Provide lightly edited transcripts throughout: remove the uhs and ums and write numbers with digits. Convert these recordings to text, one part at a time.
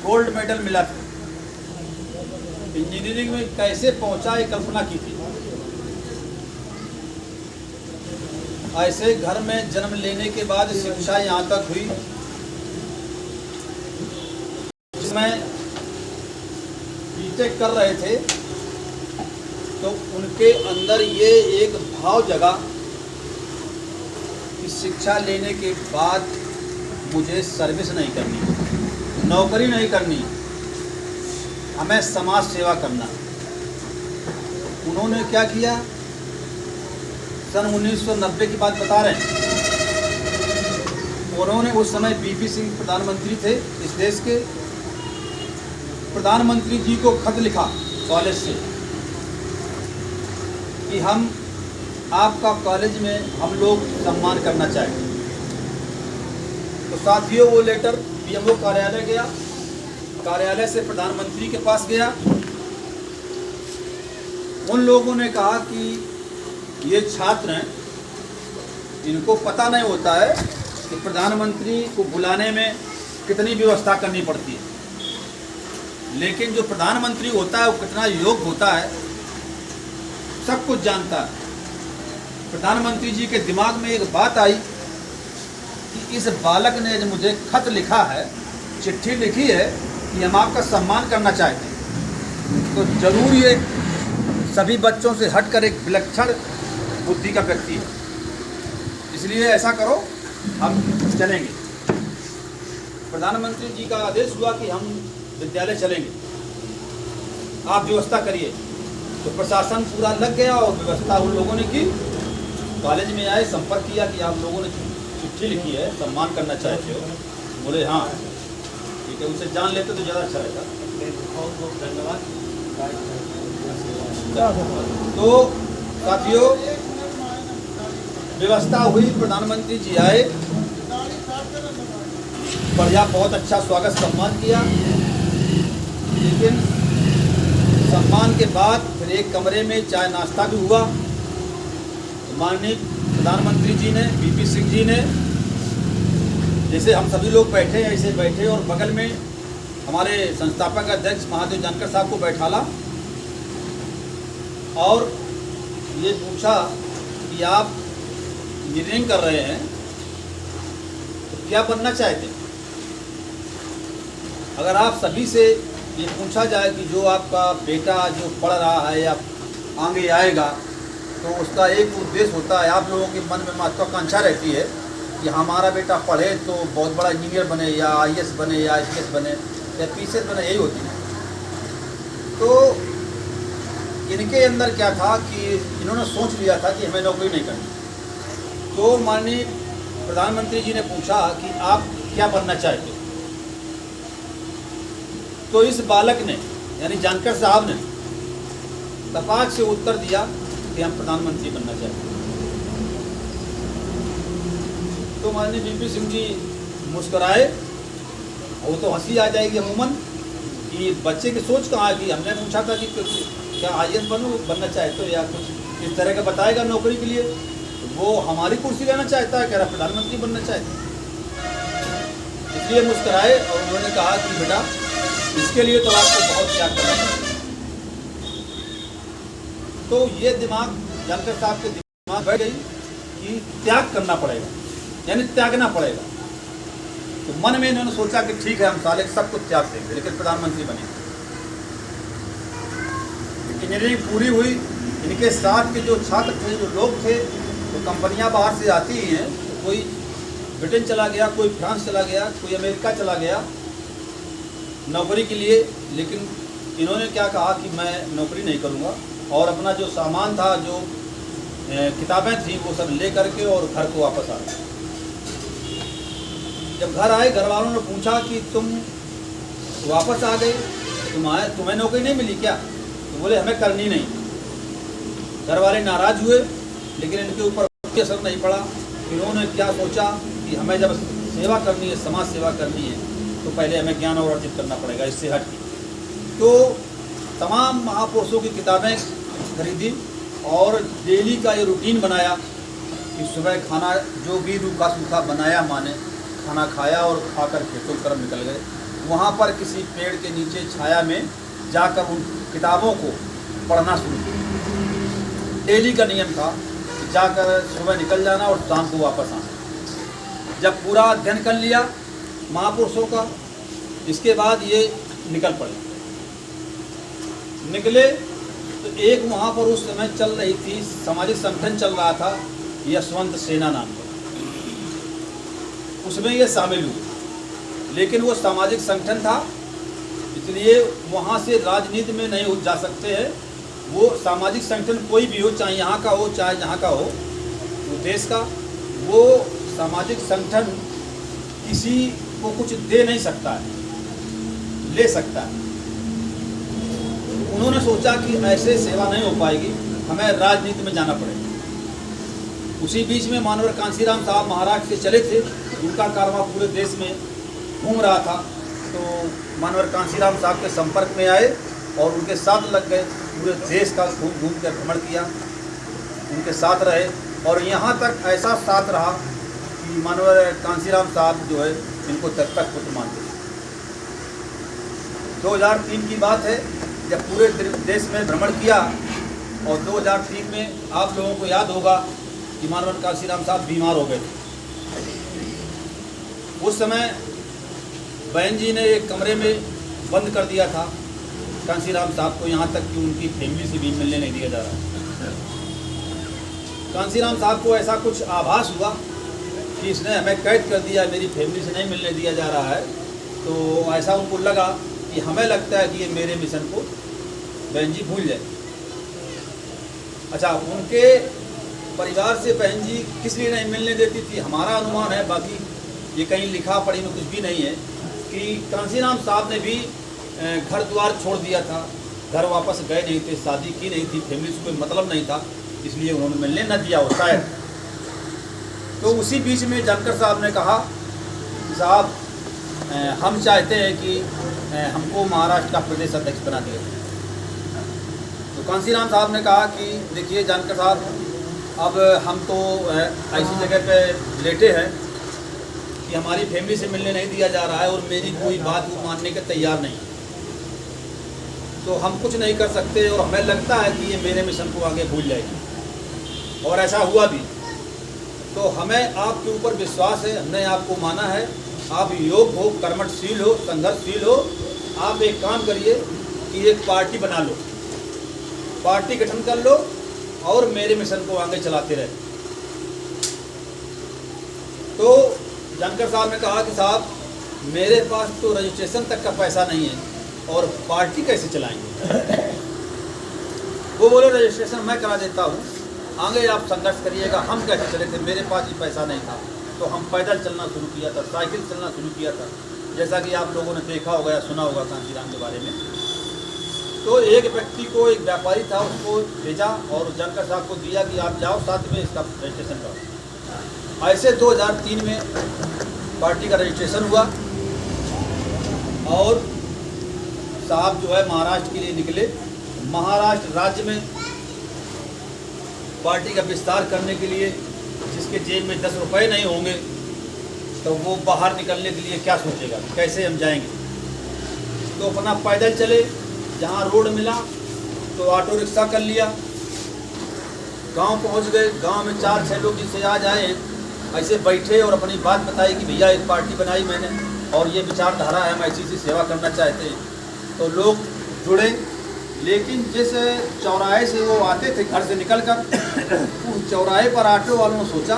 Gold medal मिला था। Engineering में कैसे पहुंचा ये कल्पना की थी। ऐसे घर में जन्म लेने के बाद शिक्षा यहाँ तक हुई जिसमें बीटेक कर रहे थे तो उनके अंदर ये एक भाव जगा कि शिक्षा लेने के बाद मुझे सर्विस नहीं करनी, नौकरी नहीं करनी, हमें समाज सेवा करना। उन्होंने क्या किया, सन 1990 की बात बता रहे हैं। उन्होंने उस समय बीपी सिंह प्रधानमंत्री थे इस देश के, प्रधानमंत्री जी को खत लिखा कॉलेज से कि हम आपका कॉलेज में हम लोग सम्मान करना चाहते हैं। तो साथियों वो लेटर पीएमओ कार्यालय गया, कार्यालय से प्रधानमंत्री के पास गया। उन लोगों ने कहा कि ये छात्र हैं, इनको पता नहीं होता है कि प्रधानमंत्री को बुलाने में कितनी व्यवस्था करनी पड़ती है, लेकिन जो प्रधानमंत्री होता है वो कितना योग्य होता है सब कुछ जानता है। प्रधानमंत्री जी के दिमाग में एक बात आई कि इस बालक ने जो मुझे खत लिखा है, चिट्ठी लिखी है कि हम आपका सम्मान करना चाहते हैं, तो जरूर ये सभी बच्चों से हटकर एक विलक्षण बुद्धि का व्यक्ति है। इसलिए ऐसा करो, हम चलेंगे। प्रधानमंत्री जी का आदेश हुआ कि हम विद्यालय चलेंगे, आप व्यवस्था करिए। तो प्रशासन पूरा लग गया और व्यवस्था उन लोगों ने की। कॉलेज में आए, संपर्क किया कि आप लोगों ने चिट्ठी लिखी है, सम्मान करना चाहते हो। बोले हाँ ठीक है, उसे जान लेते तो ज़्यादा अच्छा रहता। तो साथियों व्यवस्था हुई, प्रधानमंत्री जी आए, बढ़िया बहुत अच्छा स्वागत सम्मान किया। लेकिन सम्मान के बाद फिर एक कमरे में चाय नाश्ता भी हुआ। तो माननीय प्रधानमंत्री जी ने, बीपी सिंह जी ने, जैसे हम सभी लोग बैठे ऐसे बैठे और बगल में हमारे संस्थापक अध्यक्ष महादेव जानकर साहब को बैठाला और ये पूछा कि आप इंजीनियरिंग कर रहे हैं तो क्या बनना चाहते हैं। अगर आप सभी से ये पूछा जाए कि जो आपका बेटा जो पढ़ रहा है या आगे आएगा, तो उसका एक उद्देश्य होता है, आप लोगों के मन में महत्वाकांक्षा रहती है कि हमारा बेटा पढ़े तो बहुत बड़ा इंजीनियर बने या आईएएस बने या आईपीएस बने या पीसीएस बने, यही होती है। तो इनके अंदर क्या था कि इन्होंने सोच लिया था कि हमें नौकरी नहीं करनी। तो माननीय प्रधानमंत्री जी ने पूछा कि आप क्या बनना चाहते हो। तो इस बालक ने यानी जानकर साहब ने तपाक से उत्तर दिया कि हम प्रधानमंत्री बनना चाहते हैं। तो माननीय बीपी सिंह जी मुस्कुराए। वो तो हंसी आ जाएगी अमूमन कि बच्चे की सोच कहाँ की। हमने पूछा था कि क्या आईएएस बनना चाहते हो या कुछ इस तरह का बताएगा नौकरी के लिए। तो वो हमारी कुर्सी लेना चाहता है, कह रहा प्रधानमंत्री बनना चाहता है। इसलिए मुस्कुराए और उन्होंने कहा कि बेटा इसके लिए तो आपको बहुत त्याग करना पड़ेगा। तो ये दिमाग जानकर साहब के दिमाग बैठ गई कि त्याग करना पड़ेगा, यानी त्यागना पड़ेगा। तो मन में इन्होंने सोचा कि ठीक है, हम साले सब कुछ त्याग देंगे लेकिन प्रधानमंत्री बनेंगे। इंजीनियरिंग पूरी हुई। इनके साथ के जो छात्र थे, जो लोग थे, तो कंपनियां बाहर से आती ही हैं। तो कोई ब्रिटेन चला गया, कोई फ्रांस चला गया, कोई अमेरिका चला गया नौकरी के लिए। लेकिन इन्होंने क्या कहा कि मैं नौकरी नहीं करूंगा और अपना जो सामान था, जो किताबें थी, वो सब ले करके और घर को वापस आ गए। जब घर आए, घर वालों ने पूछा कि तुम वापस आ गए, तुम्हें नौकरी नहीं मिली क्या। तो बोले हमें करनी नहीं। घर वाले नाराज हुए, लेकिन इनके ऊपर कोई असर नहीं पड़ा। इन्होंने क्या सोचा कि हमें जब सेवा करनी है, समाज सेवा करनी है, तो पहले हमें ज्ञान और अर्जित करना पड़ेगा, इससे हट के। तो तमाम महापुरुषों की किताबें खरीदी और डेली का ये रूटीन बनाया कि सुबह खाना जो भी रूखा सूखा बनाया माँ ने, खाना खाया और खाकर खेतों की तरफ निकल गए। वहाँ पर किसी पेड़ के नीचे छाया में जाकर उन किताबों को पढ़ना शुरू किया। डेली का नियम था कि जाकर सुबह निकल जाना और शाम को वापस आना। जब पूरा अध्ययन कर लिया महापुरुषों का, इसके बाद ये निकल पड़े। निकले तो एक वहाँ पर उस समय चल रही थी, सामाजिक संगठन चल रहा था यशवंत सेना नाम का, उसमें ये शामिल हुए। लेकिन वो सामाजिक संगठन था, इसलिए वहाँ से राजनीति में नहीं जा सकते हैं। वो सामाजिक संगठन कोई भी हो, चाहे यहाँ का हो चाहे जहाँ का हो, वो देश का, वो सामाजिक संगठन किसी को कुछ दे नहीं सकता है, ले सकता है। उन्होंने सोचा कि ऐसे सेवा नहीं हो पाएगी, हमें राजनीति में जाना पड़ेगा। उसी बीच में मानवर कांसीराम साहब महाराष्ट्र से चले थे, उनका कारवां पूरे देश में घूम रहा था, तो मानवर कांसीराम साहब के संपर्क में आए और उनके साथ लग गए। पूरे देश का घूम घूम कर भ्रमण किया, उनके साथ रहे और यहाँ तक ऐसा साथ रहा कि मानवर कांसीराम साहब जो है इनको तक पुत्र मानते। 2003 की बात है जब पूरे देश में भ्रमण किया और 2003 में आप लोगों को याद होगा कि मानवर कांसीराम साहब बीमार हो गए थे। उस समय बहन जी ने एक कमरे में बंद कर दिया था कांसीराम साहब को, यहाँ तक कि उनकी फैमिली से भी मिलने नहीं दिया जा रहा। कांसीराम साहब को ऐसा कुछ आभास हुआ कि इसने हमें कैद कर दिया, मेरी फैमिली से नहीं मिलने दिया जा रहा है। तो ऐसा उनको लगा कि हमें लगता है कि ये मेरे मिशन को बहन जी भूल जाए। अच्छा, उनके परिवार से बहन जी किस लिए नहीं मिलने देती थी, हमारा अनुमान है, बाकी ये कहीं लिखा पढ़ी में कुछ भी नहीं है, कि कांसीराम साहब ने भी घर द्वार छोड़ दिया था, घर वापस गए नहीं थे, शादी की नहीं थी, फैमिली से कोई मतलब नहीं था, इसलिए उन्होंने मिलने न दिया हो शायद। तो उसी बीच में जानकर साहब ने कहा, साहब हम चाहते हैं कि हमको महाराष्ट्र का प्रदेश अध्यक्ष बना दिया। तो कांसीराम साहब ने कहा कि देखिए जानकर साहब, अब हम तो ऐसी जगह पे लेटे हैं कि हमारी फैमिली से मिलने नहीं दिया जा रहा है और मेरी कोई बात वो मानने के तैयार नहीं, तो हम कुछ नहीं कर सकते और हमें लगता है कि ये मेरे मिशन को आगे भूल जाएगी। और ऐसा हुआ भी। तो हमें आपके ऊपर विश्वास है, हमने आपको माना है, आप योग्य हो, कर्मठशील हो, संघर्षशील हो। आप एक काम करिए कि एक पार्टी बना लो, पार्टी गठन कर लो और मेरे मिशन को आगे चलाते रहे। तो जानकर साहब ने कहा कि साहब मेरे पास तो रजिस्ट्रेशन तक का पैसा नहीं है और पार्टी कैसे चलाएंगे। वो बोले रजिस्ट्रेशन मैं करा देता हूँ, आगे आप संघर्ष करिएगा। हम कैसे चले थे, मेरे पास ही पैसा नहीं था, तो हम पैदल चलना शुरू किया था, साइकिल चलना शुरू किया था, जैसा कि आप लोगों ने देखा होगा या सुना होगा कांसीराम के बारे में। तो एक व्यक्ति को, एक व्यापारी था, उसको भेजा और जानकर साहब को दिया कि आप जाओ साथ में इसका रजिस्ट्रेशन करो। ऐसे 2003 में पार्टी का रजिस्ट्रेशन हुआ और साहब जो है महाराष्ट्र के लिए निकले। महाराष्ट्र राज्य में पार्टी का विस्तार करने के लिए जिसके जेब में 10 रुपये नहीं होंगे तो वो बाहर निकलने के लिए क्या सोचेगा, कैसे हम जाएंगे। तो अपना पैदल चले, जहाँ रोड मिला तो ऑटो रिक्शा कर लिया, गांव पहुंच गए। गांव में 4-6 लोग जिससे आज आए ऐसे बैठे और अपनी बात बताई कि भैया एक पार्टी बनाई मैंने और ये विचारधारा है, हम ऐसी सेवा करना चाहते हैं। तो लोग जुड़े, लेकिन जिस चौराहे से वो आते थे घर से निकलकर, उस चौराहे पर ऑटो वालों ने सोचा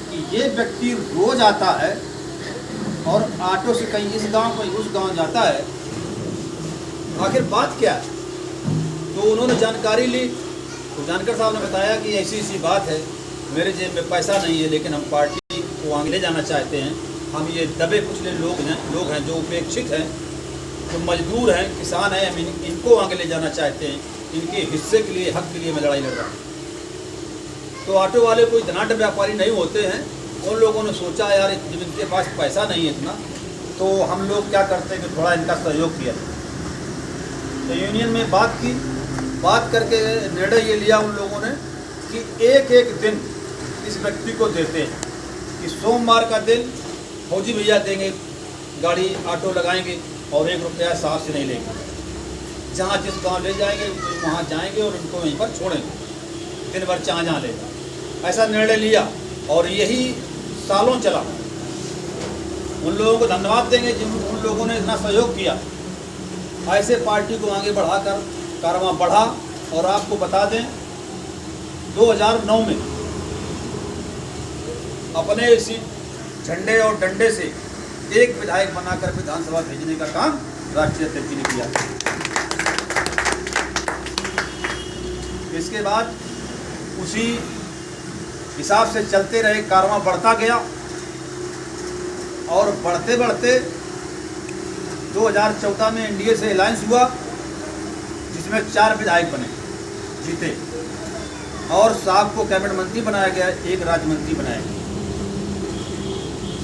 कि ये व्यक्ति रोज आता है और ऑटो से कहीं इस गांव कहीं उस गांव जाता है, आखिर बात क्या है। तो उन्होंने जानकारी ली। तो जानकर साहब ने बताया कि ऐसी ऐसी बात है, मेरे जेब में पैसा नहीं है, लेकिन हम पार्टी को आगे ले जाना चाहते हैं। हम ये दबे कुचले लोग हैं जो उपेक्षित हैं, जो मजदूर हैं, किसान हैं, हम इनको आगे ले जाना चाहते हैं। इनके हिस्से के लिए, हक के लिए मैं लड़ाई लड़ रहा हूँ। तो ऑटो वाले कोई धनाढ़ व्यापारी नहीं होते हैं। उन लोगों ने सोचा यार जब इनके पास पैसा नहीं है इतना, तो हम लोग क्या करते हैं कि थोड़ा इनका सहयोग किया। तो यूनियन में बात की, बात करके निर्णय ये लिया उन लोगों ने कि एक एक दिन इस व्यक्ति को देते हैं कि सोमवार का दिन फौजी भैया देंगे, गाड़ी ऑटो लगाएंगे और 1 रुपया साहब से नहीं लेंगे। जहाँ जिस गांव ले जाएंगे वहाँ जाएंगे और उनको वहीं पर छोड़ेंगे, दिन भर जहाँ लेगा। ऐसा निर्णय लिया और यही सालों चला। उन लोगों को धन्यवाद देंगे जिन उन लोगों ने इतना सहयोग किया। ऐसे पार्टी को आगे बढ़ाकर कारवां बढ़ा। और आपको बता दें 2009 में अपने इसी झंडे और डंडे से एक विधायक बनाकर विधानसभा भेजने का काम राष्ट्रीय अध्यक्ष ने किया। इसके बाद उसी हिसाब से चलते रहे, कारवां बढ़ता गया और बढ़ते बढ़ते 2014 में एनडीए से अलायंस हुआ, जिसमें 4 विधायक बने, जीते और साहब को कैबिनेट मंत्री बनाया गया, 1 राज्य मंत्री बनाया गया।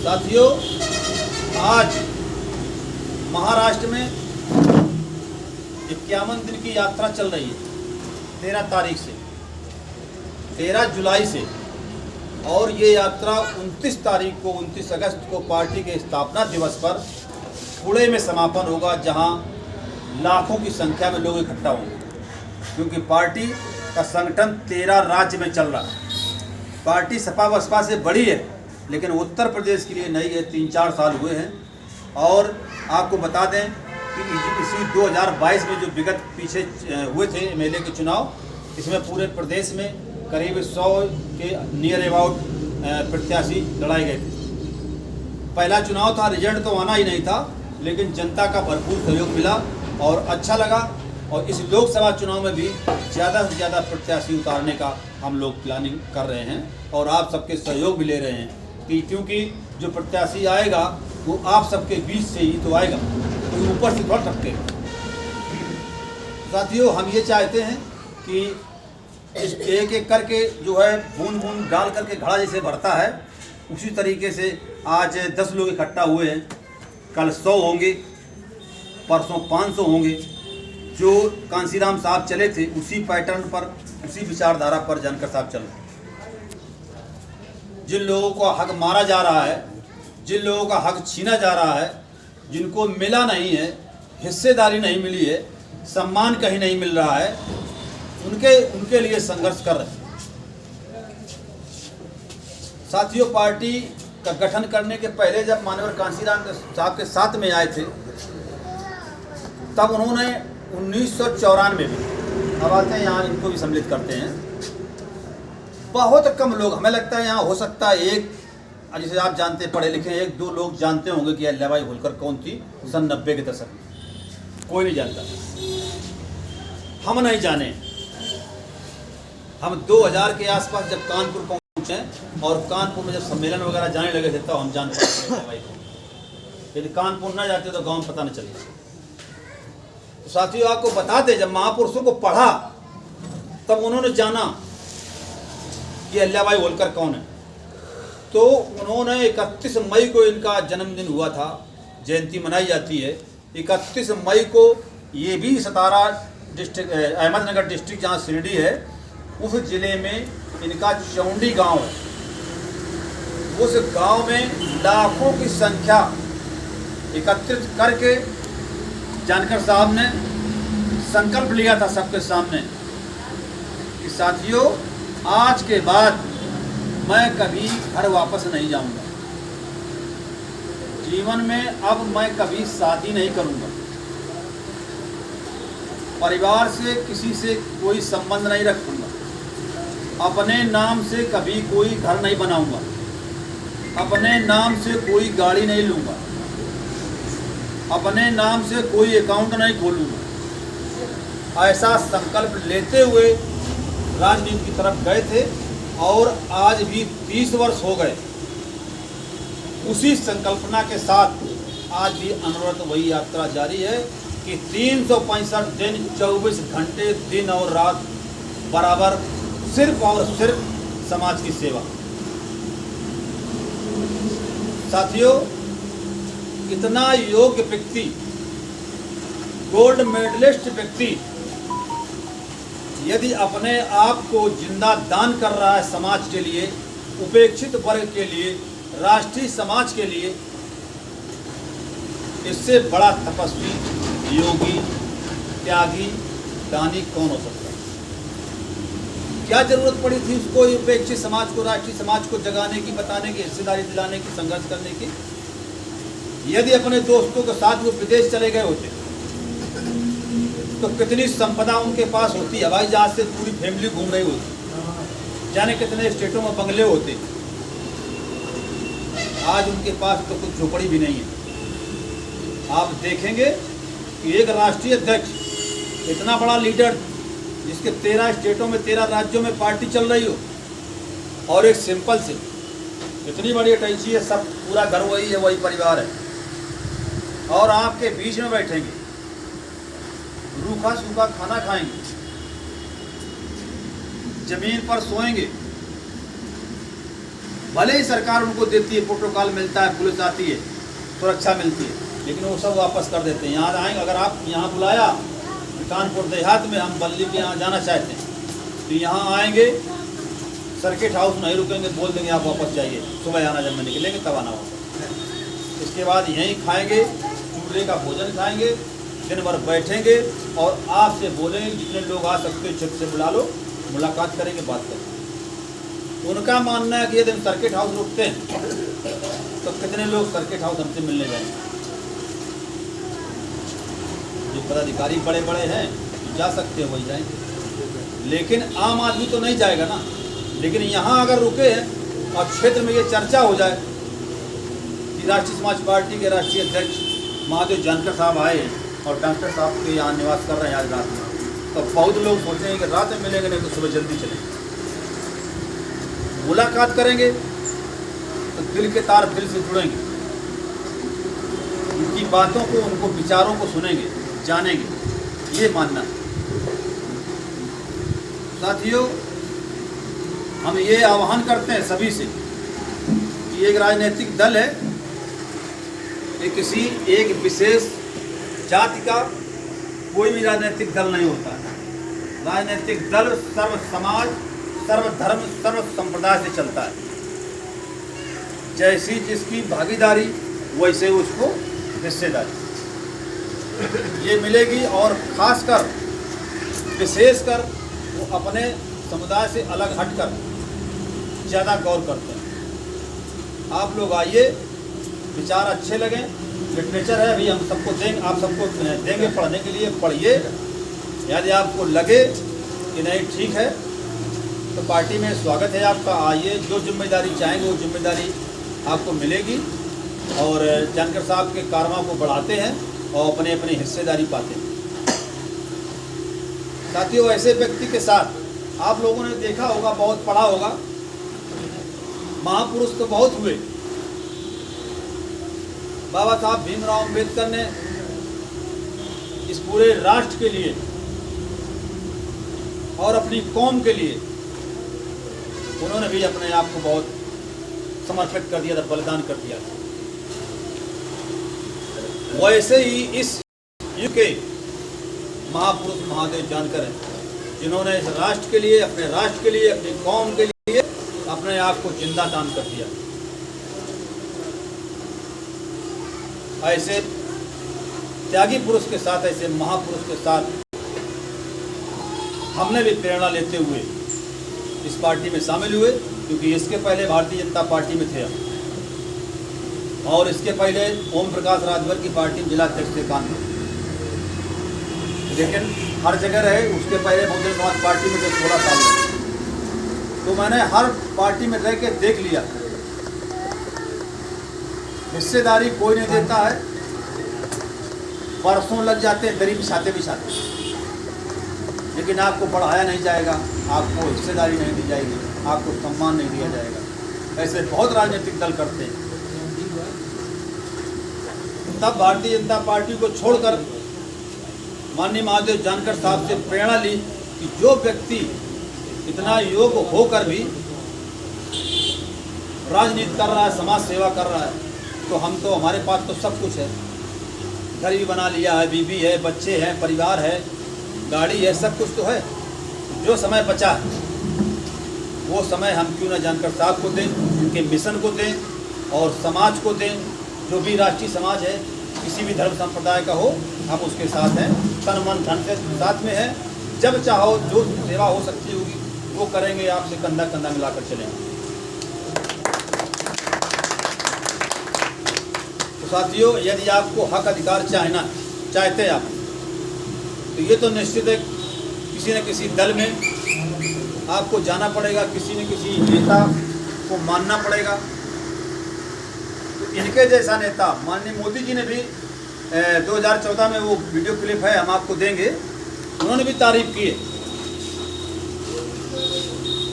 साथियों, आज महाराष्ट्र में 51 दिन की यात्रा चल रही है 13 तारीख से, 13 जुलाई से, और ये यात्रा 29 तारीख को 29 अगस्त को पार्टी के स्थापना दिवस पर पुणे में समापन होगा, जहां लाखों की संख्या में लोग इकट्ठा होंगे। क्योंकि पार्टी का संगठन 13 राज्य में चल रहा है। पार्टी सपा बसपा से बड़ी है, लेकिन उत्तर प्रदेश के लिए नई है, 3-4 साल हुए हैं। और आपको बता दें कि इसी 2022 में जो विगत पीछे हुए थे एमएलए के चुनाव, इसमें पूरे प्रदेश में करीब 100 के नियर अबाउट प्रत्याशी लड़ाए गए थे। पहला चुनाव था, रिजल्ट तो आना ही नहीं था, लेकिन जनता का भरपूर सहयोग मिला और अच्छा लगा। और इस लोकसभा चुनाव में भी ज़्यादा से ज़्यादा प्रत्याशी उतारने का हम लोग प्लानिंग कर रहे हैं और आप सबके सहयोग भी ले रहे हैं कि क्योंकि जो प्रत्याशी आएगा वो आप सबके बीच से ही तो आएगा, तो ऊपर से थोड़ा टपकेगा। साथियों, हम ये चाहते हैं कि इस एक एक करके जो है बूंद बूंद डाल करके घड़ा जैसे भरता है, उसी तरीके से आज 10 लोग इकट्ठा हुए हैं, कल 100 होंगे, परसों 500 होंगे। जो कांसीराम साहब चले थे उसी पैटर्न पर, उसी विचारधारा पर जानकर साहब चल रहे। जिन लोगों को हक मारा जा रहा है, जिन लोगों का हक छीना जा रहा है, जिनको मिला नहीं है, हिस्सेदारी नहीं मिली है, सम्मान कहीं नहीं मिल रहा है, उनके लिए संघर्ष कर रहे हैं। साथियों, पार्टी का गठन करने के पहले जब माननीय कांसीराम साहब के साथ में आए थे, तब उन्होंने 1994 में, अब आते हैं यहाँ, इनको भी सम्मिलित करते हैं। बहुत कम लोग, हमें लगता है यहाँ हो सकता है एक, जैसे आप जानते पढ़े लिखे, 1-2 लोग जानते होंगे कि अहिल्याबाई होलकर कौन थी सन 90 के दशक में। कोई नहीं जानता, हम नहीं जाने। हम 2000 के आसपास जब कानपुर पहुँचे और कानपुर में जब सम्मेलन वगैरह जाने लगे थे, तब हम जान पाते अहिल्याबाई को। यदि कानपुर न जाते तो गाँव में पता नहीं चलता। तो साथियों, आपको बता दें, जब महापुरुषों को पढ़ा तब उन्होंने जाना कि अहिल्याबाई होलकर कौन है। तो उन्होंने 31 मई को इनका जन्मदिन हुआ था, जयंती मनाई जाती है 31 मई को। ये भी सतारा डिस्ट्रिक्ट, अहमदनगर डिस्ट्रिक्ट जहाँ शिरडी है, उस ज़िले में इनका चौंडी गांव है। उस गांव में लाखों की संख्या एकत्रित करके जानकर साहब ने संकल्प लिया था सबके सामने कि साथियों, आज के बाद मैं कभी घर वापस नहीं जाऊंगा। जीवन में अब मैं कभी शादी नहीं करूंगा। परिवार से किसी से कोई संबंध नहीं रखूंगा। अपने नाम से कभी कोई घर नहीं बनाऊंगा। अपने नाम से कोई गाड़ी नहीं लूंगा। अपने नाम से कोई अकाउंट नहीं खोलूंगा। ऐसा संकल्प लेते हुए राजनीति की तरफ गए थे और आज भी 30 वर्ष हो गए। उसी संकल्पना के साथ आज भी अनवरत वही यात्रा जारी है कि 365 दिन 24 घंटे दिन और रात बराबर सिर्फ और सिर्फ समाज की सेवा। साथियों, इतना योग्य व्यक्ति, गोल्ड मेडलिस्ट व्यक्ति यदि अपने आप को जिंदा दान कर रहा है समाज के लिए, उपेक्षित वर्ग के लिए, राष्ट्रीय समाज के लिए, इससे बड़ा तपस्वी, योगी, त्यागी, दानी कौन हो सकता है? क्या जरूरत पड़ी थी उसको उपेक्षित समाज को, राष्ट्रीय समाज को जगाने की, बताने की, हिस्सेदारी दिलाने की, संघर्ष करने की? यदि अपने दोस्तों के साथ वो विदेश चले गए होते तो कितनी संपदा उनके पास होती, हवाई जहाज से पूरी फैमिली घूम रही होती, जाने कितने स्टेटों में बंगले होते। आज उनके पास तो कुछ झोपड़ी भी नहीं है। आप देखेंगे कि एक राष्ट्रीय अध्यक्ष, इतना बड़ा लीडर जिसके 13 स्टेटों में 13 राज्यों में पार्टी चल रही हो, और एक सिंपल से इतनी बड़ी अटैची है, सब पूरा घर वही है, वही परिवार है, और आपके बीच में बैठेंगे, रूखा सूखा खाना खाएंगे, जमीन पर सोएंगे, भले ही सरकार उनको देती है, प्रोटोकॉल मिलता है, पुलिस आती है, सुरक्षा मिलती है, लेकिन वो सब वापस कर देते हैं। यहाँ आएंगे, अगर आप यहाँ बुलाया कानपुर देहात में, हम बल्ली के यहाँ जाना चाहते हैं, तो यहाँ आएंगे, सर्किट हाउस नहीं रुकेंगे, बोल देंगे आप वापस जाइए, सुबह आना, जब में निकलेंगे तब आना वापस। इसके बाद यहीं खाएंगे, चूल्हे का भोजन खाएंगे, दिन भर बैठेंगे और आपसे बोलेंगे जितने लोग आ सकते हो छत से बुला लो, मुलाकात करेंगे, बात करेंगे। उनका मानना है कि यदि हम सर्किट हाउस रुकते हैं तो कितने लोग सर्किट हाउस हमसे मिलने जाएंगे। जो पदाधिकारी बड़े बड़े हैं जा सकते हैं वही जाएंगे, लेकिन आम आदमी तो नहीं जाएगा ना। लेकिन यहाँ अगर रुके हैं और क्षेत्र में ये चर्चा हो जाए कि राष्ट्रीय समाज पार्टी के राष्ट्रीय अध्यक्ष महादेव जानकर साहब आए और डॉक्टर साहब के यहाँ निवास कर रहे हैं आज रात में, तो बहुत लोग सोचेंगे कि रात में मिलेंगे, नहीं तो सुबह जल्दी चलेंगे, मुलाकात करेंगे तो दिल के तार दिल से जुड़ेंगे, उनकी बातों को, उनको विचारों को सुनेंगे, जानेंगे, ये मानना है। साथियों, हम ये आह्वान करते हैं सभी से कि एक राजनीतिक दल है, ये किसी एक विशेष जाति का कोई भी राजनीतिक दल नहीं होता है। राजनीतिक दल सर्व समाज, सर्व धर्म, सर्व संप्रदाय से चलता है। जैसी जिसकी भागीदारी वैसे उसको हिस्सेदारी ये मिलेगी, और खासकर विशेषकर वो अपने समुदाय से अलग हटकर ज़्यादा गौर करते हैं। आप लोग आइए, विचार अच्छे लगें, लिटरेचर है अभी हम सबको देंगे, आप सबको देंगे पढ़ने के लिए, पढ़िए। यदि आपको लगे कि नहीं ठीक है तो पार्टी में स्वागत है आपका, आइए, जो जिम्मेदारी चाहेंगे वो जिम्मेदारी आपको मिलेगी, और जानकर साहब के कारनामों को बढ़ाते हैं और अपने अपनी हिस्सेदारी पाते हैं। साथियों, ऐसे व्यक्ति के साथ आप लोगों ने देखा होगा, बहुत पढ़ा होगा, महापुरुष तो बहुत हुए। बाबा साहब भीमराव अम्बेडकर ने इस पूरे राष्ट्र के लिए और अपनी कौम के लिए उन्होंने भी अपने आप को बहुत समर्पित कर दिया था, बलिदान कर दिया था। वैसे ही इस युग के महापुरुष महादेव जानकर हैं, जिन्होंने इस राष्ट्र के लिए, अपने राष्ट्र के लिए, अपनी कौम के लिए अपने आप को जिंदा दान कर दिया। ऐसे त्यागी पुरुष के साथ, ऐसे महापुरुष के साथ हमने भी प्रेरणा लेते हुए इस पार्टी में शामिल हुए, क्योंकि इसके पहले भारतीय जनता पार्टी में थे और इसके पहले ओम प्रकाश राजभर की पार्टी में जिला अध्यक्ष थे कानपुर, लेकिन हर जगह रहे। उसके पहले बहुजन समाज पार्टी में थे 16 साल में। तो मैंने हर पार्टी में रह के देख लिया, हिस्सेदारी कोई नहीं देता है, बरसों लग जाते हैं दरी बिछाते बिछाते, लेकिन आपको बढ़ाया नहीं जाएगा, आपको हिस्सेदारी नहीं दी जाएगी, आपको सम्मान नहीं दिया जाएगा। ऐसे बहुत राजनीतिक दल करते हैं। तब भारतीय जनता पार्टी को छोड़कर माननीय महादेव जानकर साहब से प्रेरणा ली कि जो व्यक्ति इतना योग्य होकर भी राजनीति कर रहा है, समाज सेवा कर रहा है, तो हम तो, हमारे पास तो सब कुछ है, घर भी बना लिया है, बीवी है, बच्चे हैं, परिवार है, गाड़ी है, सब कुछ तो है। जो समय बचा है वो समय हम क्यों ना जानकर साहब को दें, उनके मिशन को दें और समाज को दें। जो भी राष्ट्रीय समाज है किसी भी धर्म संप्रदाय का हो, हम उसके साथ हैं, तन मन धन से साथ में है। जब चाहो जो सेवा हो सकती होगी वो करेंगे, आपसे कंधा कंधा मिलाकर चलेंगे। तो साथियों, यदि आपको हक अधिकार चाहते हैं आप, तो ये तो निश्चित है किसी न किसी दल में आपको जाना पड़ेगा, किसी न किसी नेता को मानना पड़ेगा। तो इनके जैसा नेता माननीय मोदी जी ने भी 2014 में वो वीडियो क्लिप है, हम आपको देंगे, उन्होंने भी तारीफ की है।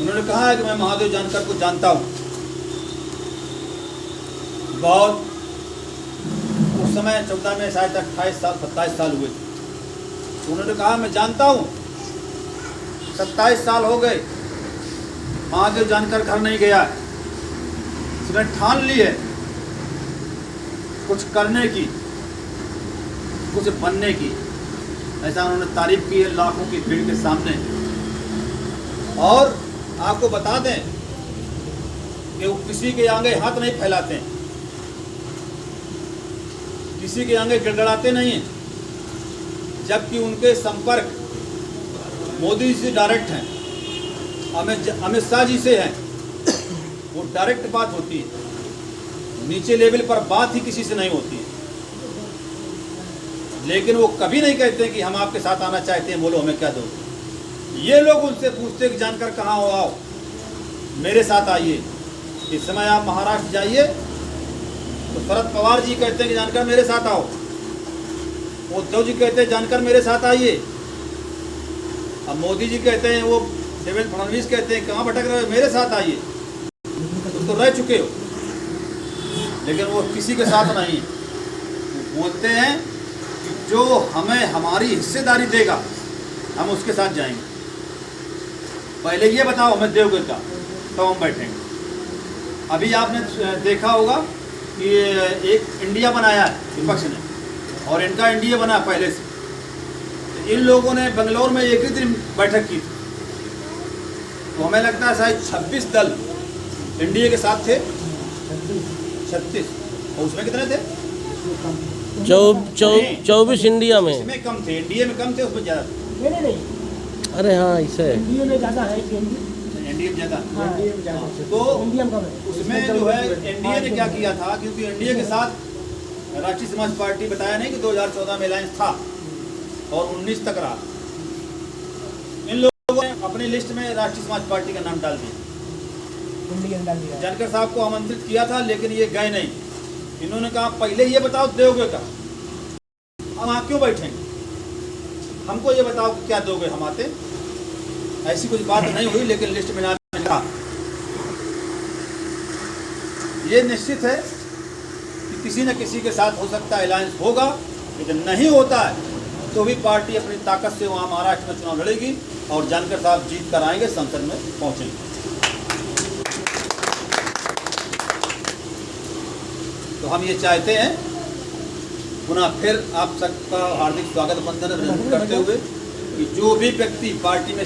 उन्होंने कहा है कि मैं महादेव जानकर को जानता हूँ, बहुत उस समय 14 में शायद 28 साल 27 साल हुए थे। तो उन्होंने कहा मैं जानता हूँ 27 साल हो गए महादेव जानकर घर नहीं गया, उसने ठान ली है कुछ करने की, कुछ बनने की। ऐसा उन्होंने तारीफ की है लाखों की भीड़ के सामने। और आपको बता दें कि वो किसी के आगे हाथ नहीं फैलाते हैं, किसी के आगे गिड़गड़ाते नहीं हैं, जबकि उनके संपर्क मोदी जी से डायरेक्ट हैं, अमित शाह जी से हैं, वो डायरेक्ट बात होती है, नीचे लेवल पर बात ही किसी से नहीं होती है। लेकिन वो कभी नहीं कहते कि हम आपके साथ आना चाहते हैं, बोलो हमें क्या दो। ये लोग उनसे पूछते कि जानकर कहाँ हो, आओ मेरे साथ आइए। इस समय आप महाराष्ट्र जाइए तो शरद पवार जी कहते हैं कि जानकर मेरे साथ आओ, उद्धव जी कहते हैं जानकर मेरे साथ आइए, अब मोदी जी कहते हैं, वो देवेंद्र फडणवीस कहते हैं कहाँ भटक रहे हो, मेरे साथ आइए। तुम तो रह चुके हो, लेकिन वो किसी के साथ नहीं, वो बोलते हैं कि जो हमें हमारी हिस्सेदारी देगा हम उसके साथ जाएंगे। पहले ये बताओ हमें दोगे क्या, तो हम बैठेंगे। अभी आपने देखा होगा कि एक इंडिया बनाया है विपक्ष ने, और इनका इंडिया बना पहले से। तो इन लोगों ने बेंगलोर में एक ही दिन बैठक की थी, तो हमें लगता है शायद 26 दल इंडिया के साथ थे, 36। और उसमें कितने थे? 24 इंडिया में। इसमें कम थे, इंडिया में कम थे, उसमें ज़्यादा थे। नहीं। अरे हाँ, इसे इंडिया में ज़्यादा है, एनडीए में ज़्यादा। तो इंडिया में कम है। उसमें जो है एनडीए ने क्या किया था, क्योंकि एनडीए के साथ राष्ट्रीय समाज पार्टी, बताया नहीं कि 2014 में अलायंस था और 19 तक रहा। इन लोगों ने अपनी लिस्ट में राष्ट्रीय समाज पार्टी का नाम डाल दिया। जानकर साहब को आमंत्रित किया था, लेकिन ये गए नहीं। इन्होंने कहा पहले ये बताओ दोगे क्या, हम वहाँ क्यों बैठेंगे, हमको ये बताओ कि क्या दोगे, हम आते। ऐसी कुछ बात नहीं हुई, लेकिन लिस्ट में नाम मिला। ये निश्चित है कि किसी न किसी के साथ हो सकता है अलायंस होगा, लेकिन नहीं होता है तो भी पार्टी अपनी ताकत से वहाँ महाराष्ट्र में चुनाव लड़ेगी और जानकर साहब जीत कर आएंगे, संसद में पहुँचेंगे। तो हम ये चाहते हैं, पुनः फिर आप सबका हार्दिक स्वागत बंधन करते हुए, कि जो भी व्यक्ति पार्टी में